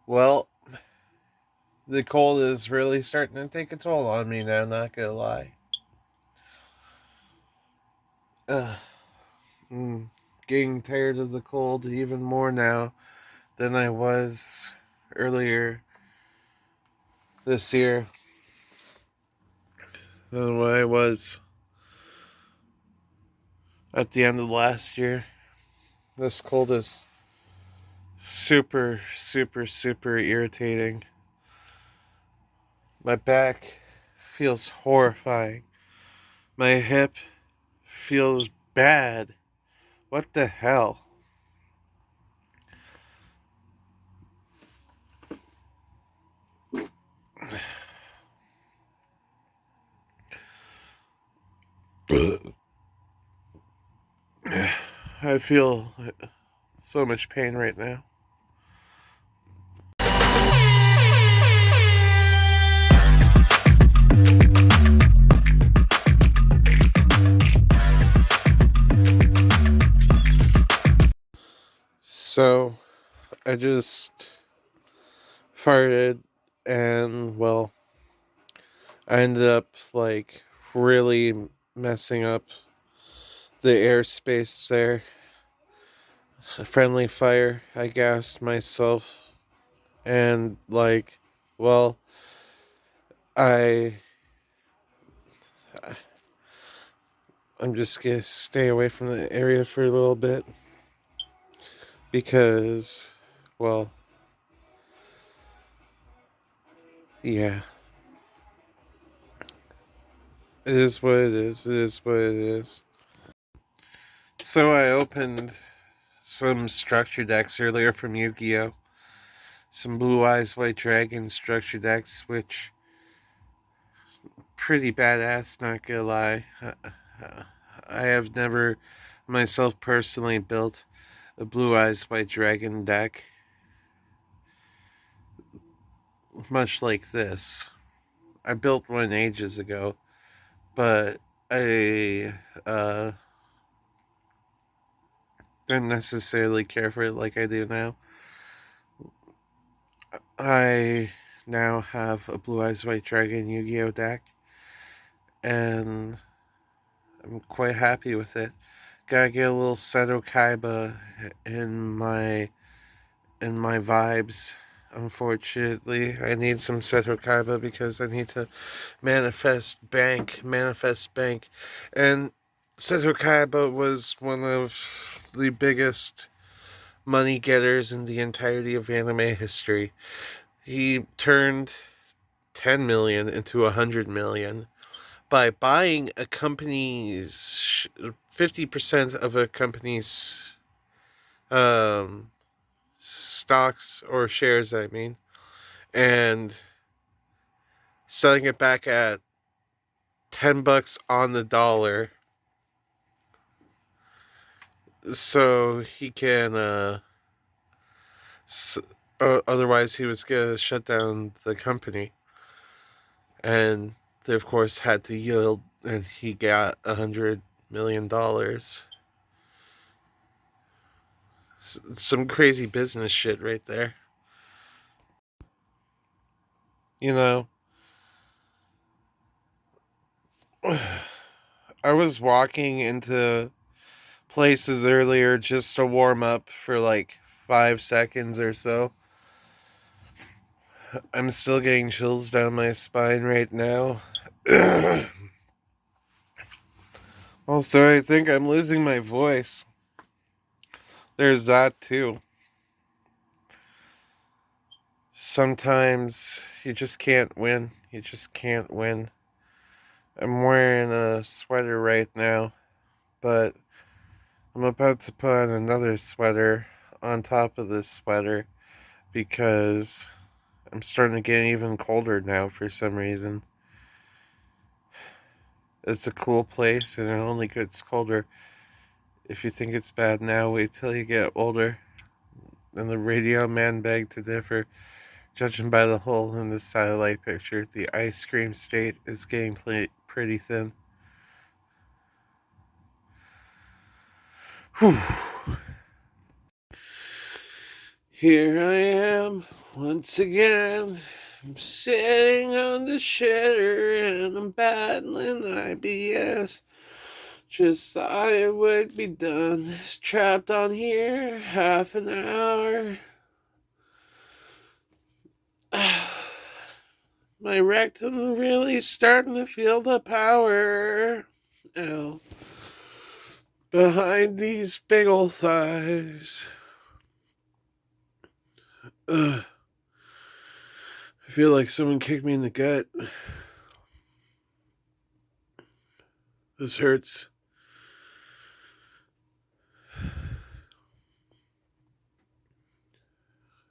Well, the cold is really starting to take a toll on me now, not gonna lie. Uh, Getting tired of the cold even more now than I was earlier this year, than what I was at the end of last year. This cold is super, super, super irritating. My back feels horrifying. My hip feels bad. What the hell? I feel so much pain right now. So I just farted, and well, I ended up like really messing up the airspace there. A friendly fire, I gassed myself, and well, I I'm just gonna stay away from the area for a little bit because, well, yeah, it is what it is. It is what it is. So I opened some structure decks earlier from Yu-Gi-Oh! Some Blue Eyes White Dragon structure decks, which pretty badass, not gonna lie. I have never myself personally built a Blue Eyes White Dragon deck much like this. I built one ages ago, but I didn't necessarily care for it like I do now. I now have a Blue Eyes White Dragon Yu-Gi-Oh deck, and I'm quite happy with it. Gotta get a little Seto Kaiba in my vibes. Unfortunately, I need some Seto Kaiba because I need to manifest bank, and Seto Kaiba was one of the biggest money getters in the entirety of anime history. He turned 10 million into 100 million by buying a company's 50% of a company's um, stocks or shares, I mean, and selling it back at $10 on the dollar, so he can. Otherwise, he was gonna shut down the company, and they of course had to yield, and he got $100 million. Some crazy business shit right there. You know, I was walking into places earlier just to warm up for like 5 seconds or so. I'm still getting chills down my spine right now. Also, I think I'm losing my voice. There's that too. Sometimes you just can't win. You just can't win. I'm wearing a sweater right now, but I'm about to put on another sweater on top of this sweater because I'm starting to get even colder now for some reason. It's a cool place and it only gets colder. If you think it's bad now, wait till you get older. And the radio man begged to differ. Judging by the hole in the satellite picture, the ice cream state is getting pretty thin. Whew. Here I am, Once again, I'm sitting on the shitter and I'm battling IBS. Just thought it would be done. Trapped on here half an hour. My rectum really starting to feel the power. Ow. Behind these big old thighs. Ugh. I feel like someone kicked me in the gut. This hurts.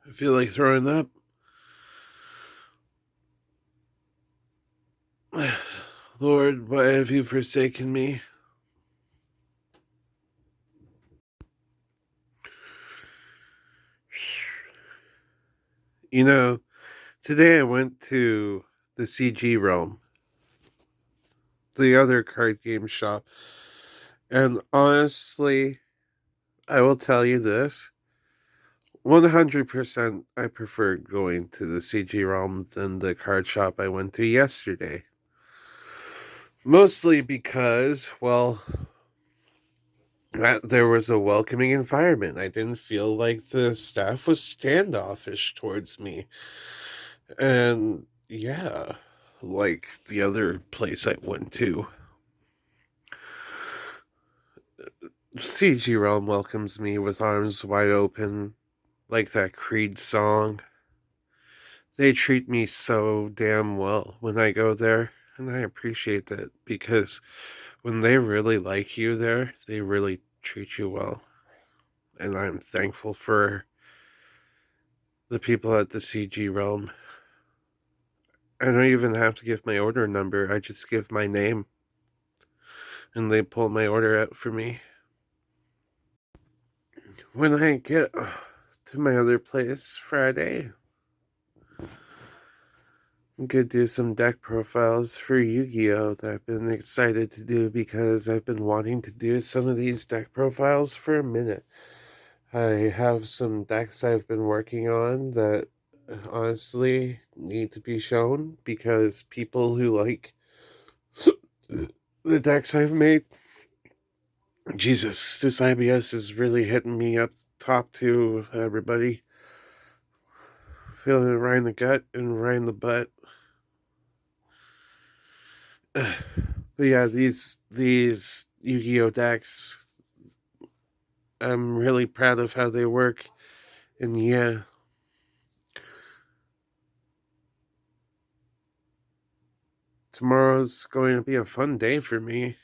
I feel like throwing up. Lord, why have you forsaken me? You know, today I went to the CG Realm, the other card game shop, and honestly, I will tell you this 100% I preferred going to the CG Realm than the card shop I went to yesterday. Mostly because, well, there was a welcoming environment. I didn't feel like the staff was standoffish towards me. And yeah, like the other place I went to. CG Realm welcomes me with arms wide open, like that Creed song. They treat me so damn well when I go there, and I appreciate that because when they really like you there, they really treat you well. And I'm thankful for the people at the CG Realm. I don't even have to give my order number, I just give my name, and they pull my order out for me. When I get to my other place Friday, I'm gonna do some deck profiles for Yu-Gi-Oh! That I've been excited to do because I've been wanting to do some of these deck profiles for a minute. I have some decks I've been working on that honestly need to be shown because people who like the decks I've made, Jesus, this IBS is really hitting me up top to everybody. Feeling it right in the gut and right in the butt. But yeah, these Yu-Gi-Oh decks, I'm really proud of how they work. And yeah, tomorrow's going to be a fun day for me.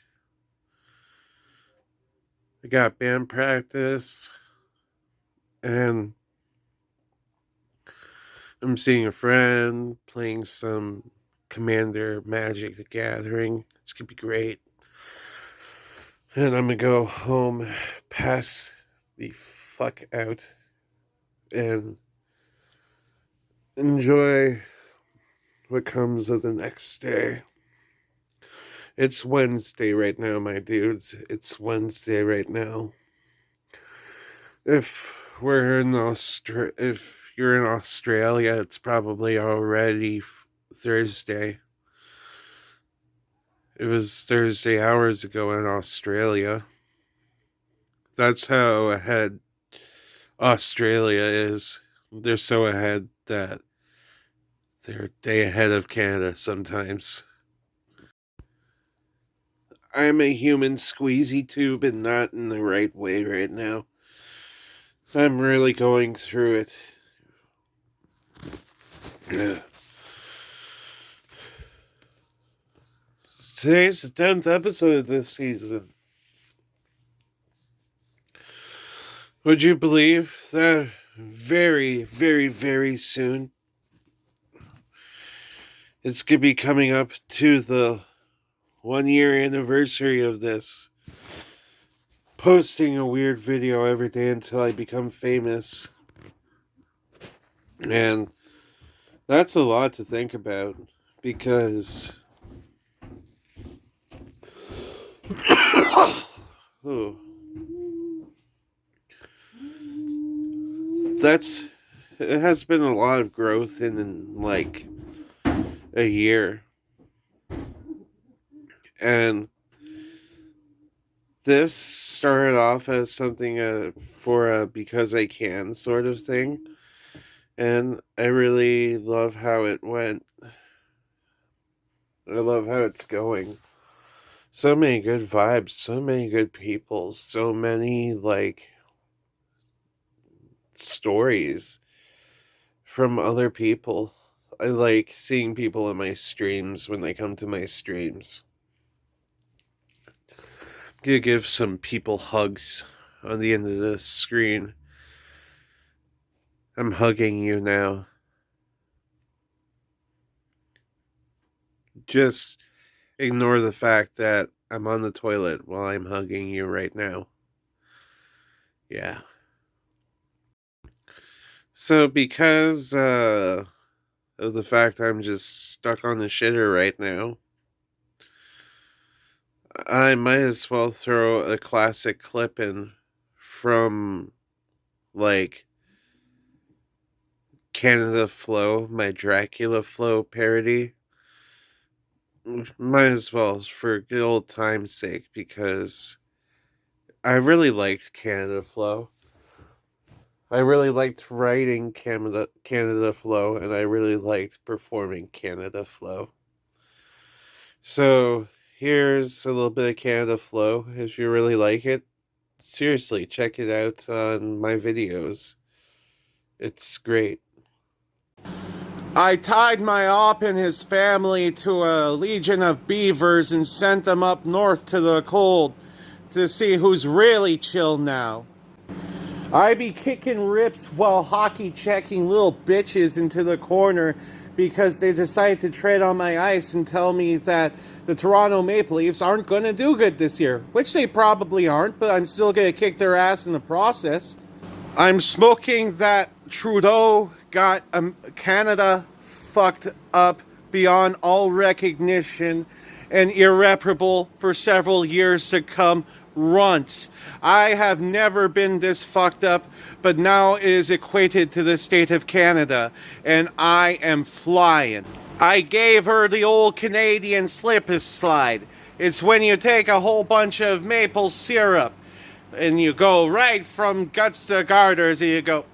I got band practice, and I'm seeing a friend, playing some Commander Magic the Gathering. It's gonna be great. And I'm gonna go home, pass the fuck out, and enjoy what comes of the next day. It's Wednesday right now, my dudes. It's Wednesday right now. If you're in Australia, it's probably already Thursday. It was Thursday hours ago in Australia. That's how ahead Australia is. They're so ahead that they're a day ahead of Canada sometimes. I'm a human squeezy tube and not in the right way right now. I'm really going through it. Yeah. Today's the 10th episode of this season. Would you believe that very, very, very soon it's going to be coming up to the 1 year anniversary of this? Posting a weird video every day until I become famous. And that's a lot to think about because oh, that's it has been a lot of growth in like a year. And this started off as something for a because I can sort of thing. And I really love how it went. I love how it's going. So many good vibes, so many good people, so many like stories from other people. I like seeing people in my streams when they come to my streams. I'm gonna give some people hugs on the end of the screen. I'm hugging you now. Just ignore the fact that I'm on the toilet while I'm hugging you right now. Yeah. So because of the fact I'm just stuck on the shitter right now, I might as well throw a classic clip in from like Canada Flow, my Dracula Flow parody. Might as well for good old time's sake because I really liked Canada Flow. I really liked writing Canada Flow, and I really liked performing Canada Flow. So here's a little bit of Canada Flow. If you really like it, seriously, check it out on my videos. It's great. I tied my op and his family to a legion of beavers and sent them up north to the cold to see who's really chill now. I be kicking rips while hockey checking little bitches into the corner because they decided to tread on my ice and tell me that the Toronto Maple Leafs aren't going to do good this year, which they probably aren't, but I'm still going to kick their ass in the process. I'm smoking that Trudeau got Canada fucked up beyond all recognition and irreparable for several years to come runts. I have never been this fucked up, but now it is equated to the state of Canada, and I am flying. I gave her the old Canadian slip slide. It's when you take a whole bunch of maple syrup and you go right from guts to garters and you go,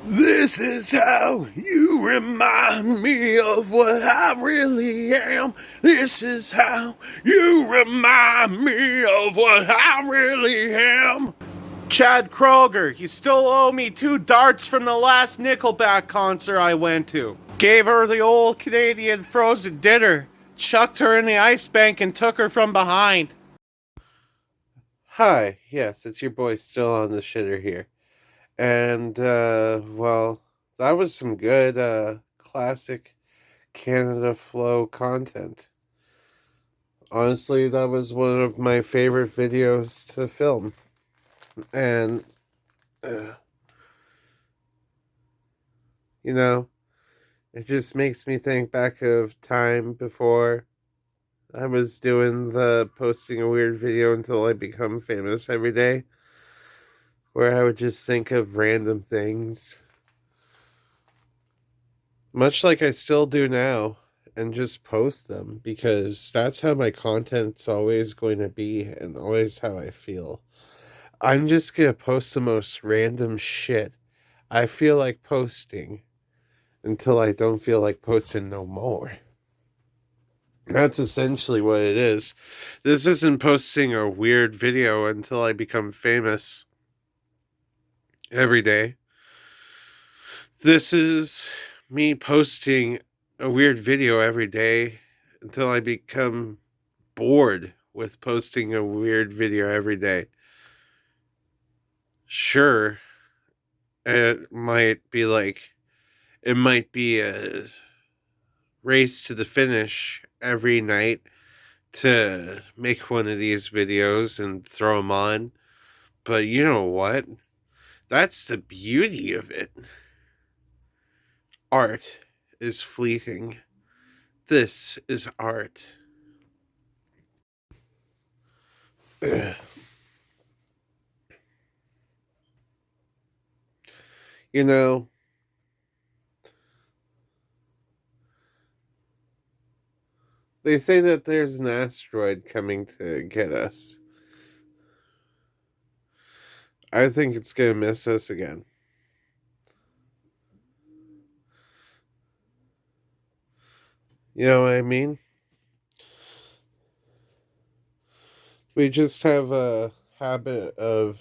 "This is how you remind me of what I really am. This is how you remind me of what I really am." Chad Kroger, you still owe me 2 darts from the last Nickelback concert I went to. Gave her the old Canadian frozen dinner, chucked her in the ice bank and took her from behind. Hi, yes, it's your boy still on the shitter here. And, well, that was some good, classic Canada Flow content. Honestly, that was one of my favorite videos to film. And, uh, you know, it just makes me think back of time before I was doing the posting a weird video until I become famous every day, where I would just think of random things, much like I still do now, and just post them because that's how my content's always going to be and always how I feel. I'm just gonna post the most random shit I feel like posting until I don't feel like posting no more. That's essentially what it is. This isn't posting a weird video until I become famous every day. This is me posting a weird video every day until I become bored with posting a weird video every day. Sure, it might be like, it might be a race to the finish every night to make one of these videos and throw them on. But you know what? That's the beauty of it. Art is fleeting. This is art. You know, They say that there's an asteroid coming to get us. I think it's gonna miss us again. You know what I mean? We just have a habit of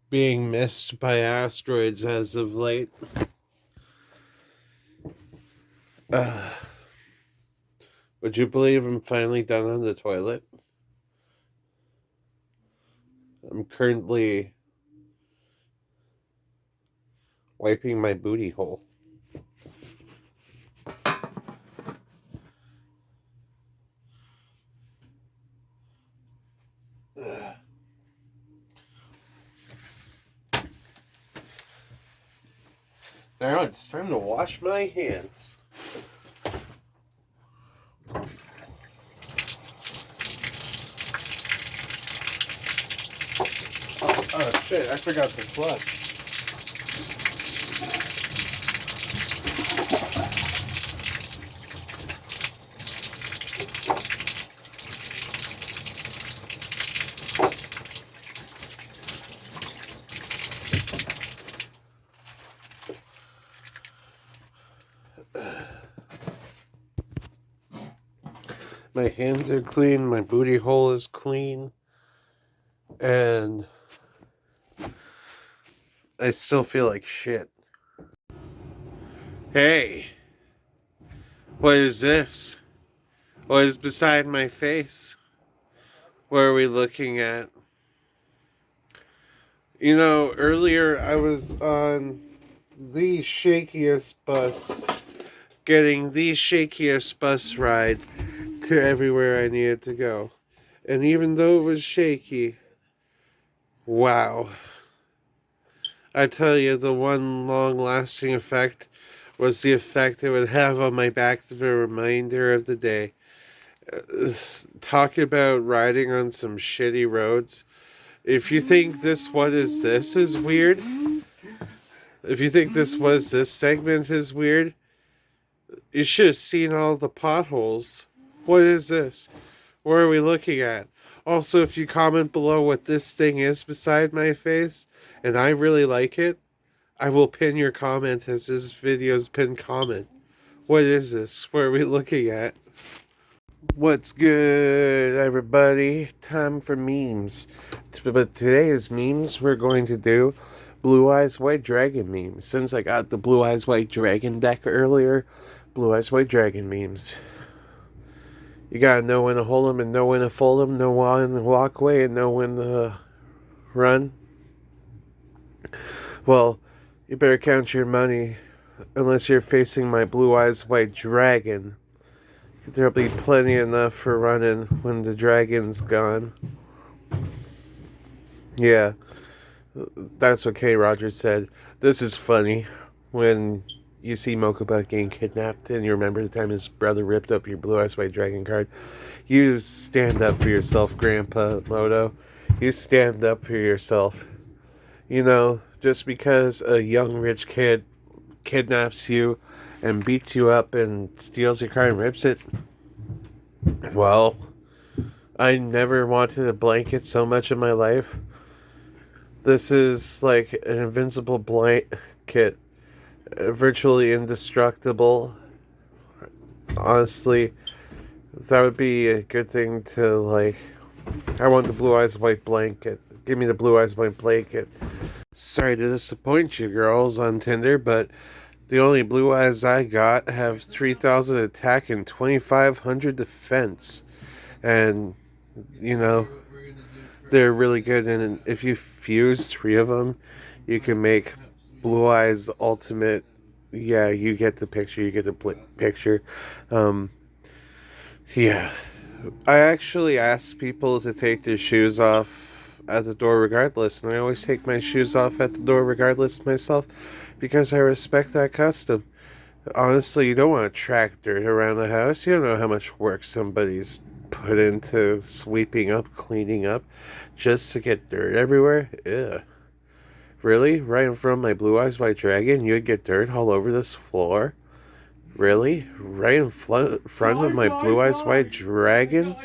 being missed by asteroids as of late. Uh, would you believe I'm finally done on the toilet? I'm currently wiping my booty hole. Ugh. Now it's time to wash my hands. Oh shit, I forgot to flush. My hands are clean, my booty hole is clean, and I still feel like shit. Hey, what is this? What is beside my face? What are we looking at? You know, earlier I was on the shakiest bus, getting the shakiest bus ride to everywhere I needed to go. And even though it was shaky, wow. I tell you, the one long lasting effect was the effect it would have on my back for the remainder of the day. Talk about riding on some shitty roads. If you think this what is this is weird, if you think this segment is weird, you should have seen all the potholes. What is this? What are we looking at? Also, if you comment below what this thing is beside my face, and I really like it, I will pin your comment as this video's pinned comment. What is this? What are we looking at? What's good, everybody? Time for memes. But today's memes, we're going to do Blue Eyes White Dragon memes. Since I got the Blue Eyes White Dragon deck earlier, Blue Eyes White Dragon memes. You gotta know when to hold them and know when to fold them, know when to walk away and know when to run. Well, you better count your money unless you're facing my Blue Eyes White Dragon. There'll be plenty enough for running when the dragon's gone. Yeah, that's what K. Rogers said. This is funny when you see Mokuba getting kidnapped and you remember the time his brother ripped up your Blue Eyes White Dragon card. You stand up for yourself, Grandpa Moto. You stand up for yourself. You know, just because a young rich kid kidnaps you and beats you up and steals your car and rips it, well, I never wanted a blanket so much in my life. This is like an invincible blanket, virtually indestructible. Honestly, that would be a good thing to like. I want the Blue Eyes White blanket. Give me the Blue Eyes White blanket. Sorry to disappoint you girls on Tinder, but the only blue eyes I got have 3,000 attack and 2,500 defense. And, you know, they're really good. And if you fuse 3 of them, you can make Blue Eyes Ultimate. Yeah, you get the picture. You get the picture. Yeah. I actually ask people to take their shoes off at the door regardless, and I always take my shoes off at the door regardless myself because I respect that custom. Honestly, you don't want to track dirt around the house. You don't know how much work somebody's put into sweeping up, cleaning up, just to get dirt everywhere. Ugh. Really? Right in front of my Blue Eyes White Dragon, you'd get dirt all over this floor? Really? Right in front of my Blue Eyes White Dragon?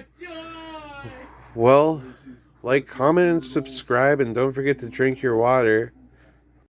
Well, like, comment, and subscribe, and don't forget to drink your water.